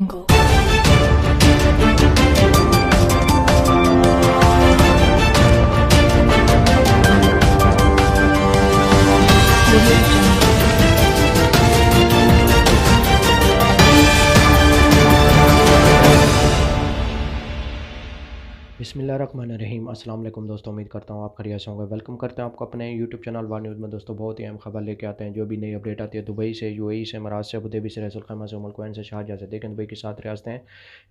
Jungle. Audio Jungle. बिस्मिल्लाहिर्रहमानिर्रहीम। अस्सलाम वालेकुम दोस्तों, उम्मीद करता हूँ आप खैरियत से होंगे। वेलकम करते हैं आपको अपने यूट्यूब चैनल वार न्यूज़ में। दोस्तों बहुत ही अहम खबर लेके आते हैं। जो भी नई अपडेट आती है दुबई से, यूएई से, इमारात से, अबू धाबी से, रसूल खैमा से, उम्मुल कुवैन से, शारजाह से। देखें दुबई की 7 रियासतें हैं।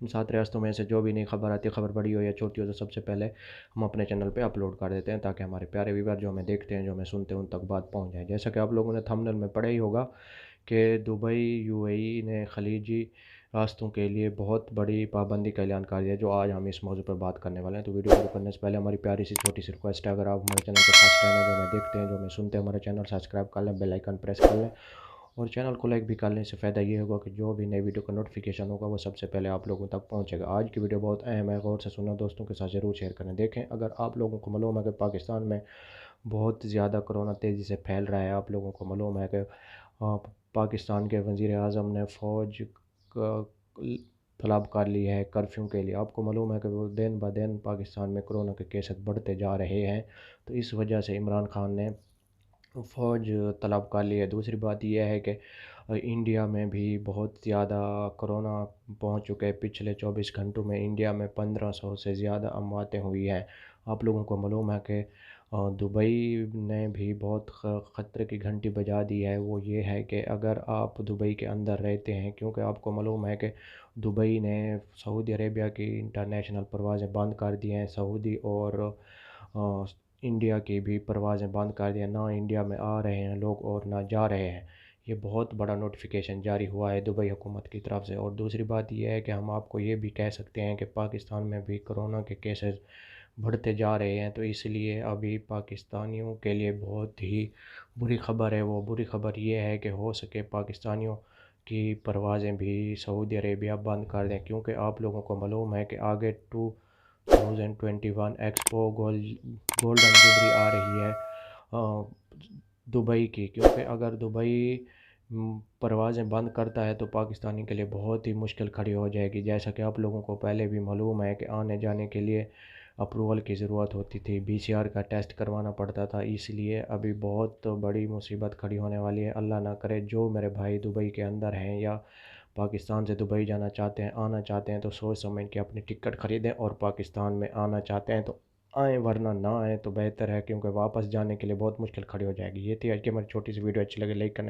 इन 7 रियासतों में से जो भी नई खबर आती है, खबर बड़ी हो या छोटी हो, तो सबसे पहले हम अपने चैनल पर अपलोड कर देते हैं ताकि हमारे प्यारे व्यूअर जो हमें देखते हैं, जो हमें सुनते हैं, उन तक बात पहुँच जाए। जैसा कि आप लोगों ने थंबनेल में पढ़ा ही होगा कि दुबई यूएई ने खलीजी रास्तों के लिए बहुत बड़ी पाबंदी का ऐलान कर दिया, जो आज हम इस मौजू पर बात करने वाले हैं। तो वीडियो शुरू करने से पहले हमारी प्यारी सी छोटी सी रिक्वेस्ट है, अगर आप हमारे चैनल पर फर्स्ट टाइम है, जो हमें देखते हैं, जो हमें सुनते हैं, हमारे चैनल सब्सक्राइब कर लें, बेल आइकन प्रेस कर लें और चैनल को लाइक भी कर लें। इससे फ़ायदा ये होगा कि जो भी नई वीडियो का नोटिफिकेशन होगा वो सबसे पहले आप लोगों तक पहुँचेगा। आज की वीडियो बहुत अहम है, गौर से सुनना, दोस्तों के साथ ज़रूर शेयर करें। देखें, अगर आप लोगों को मालूम है कि पाकिस्तान में बहुत ज़्यादा कोरोना तेज़ी से फैल रहा है, आप लोगों को मालूम है कि पाकिस्तान के वज़ीर आज़म ने फ़ौज का तलब कर ली है कर्फ्यू के लिए। आपको मालूम है कि वो दिन ब दिन पाकिस्तान में कोरोना के केसेस बढ़ते जा रहे हैं, तो इस वजह से इमरान खान ने फ़ौज तलब कर ली है। दूसरी बात यह है कि इंडिया में भी बहुत ज़्यादा कोरोना पहुंच चुके हैं। पिछले 24 घंटों में इंडिया में 1500 से ज़्यादा अमवातें हुई हैं। आप लोगों को मालूम है कि दुबई ने भी बहुत ख़तरे की घंटी बजा दी है। वो ये है कि अगर आप दुबई के अंदर रहते हैं, क्योंकि आपको मालूम है कि दुबई ने सऊदी अरेबिया की इंटरनेशनल परवाज़ें बंद कर दी हैं। सऊदी और अ, इंडिया की भी परवाज़ें बंद कर दी हैं। ना इंडिया में आ रहे हैं लोग और ना जा रहे हैं। ये बहुत बड़ा नोटिफिकेशन जारी हुआ है दुबई हुकूमत की तरफ से। और दूसरी बात यह है कि हम आपको ये भी कह सकते हैं कि पाकिस्तान में भी कोरोना के केसेस बढ़ते जा रहे हैं। तो इसलिए अभी पाकिस्तानियों के लिए बहुत ही बुरी ख़बर है। वो बुरी ख़बर ये है कि हो सके पाकिस्तानियों की परवाज़ें भी सऊदी अरेबिया बंद कर दें, क्योंकि आप लोगों को मालूम है कि आगे 2021 एक्सपो गोल्डन जुबली आ रही है दुबई की। क्योंकि अगर दुबई परवाज़ें बंद करता है तो पाकिस्तानी के लिए बहुत ही मुश्किल खड़ी हो जाएगी। जैसा कि आप लोगों को पहले भी मालूम है कि आने जाने के लिए अप्रूवल की ज़रूरत होती थी, बीसीआर का टेस्ट करवाना पड़ता था। इसलिए अभी बहुत बड़ी मुसीबत खड़ी होने वाली है। अल्लाह ना करे जो मेरे भाई दुबई के अंदर हैं या पाकिस्तान से दुबई जाना चाहते हैं, आना चाहते हैं, तो सोच समझ के अपनी टिकट ख़रीदें। और पाकिस्तान में आना चाहते हैं तो आएँ, वरना ना आएँ तो बेहतर है, क्योंकि वापस जाने के लिए बहुत मुश्किल खड़ी हो जाएगी। ये थी आज की हमारी छोटी सी वीडियो। अच्छी लगे लाइक करना।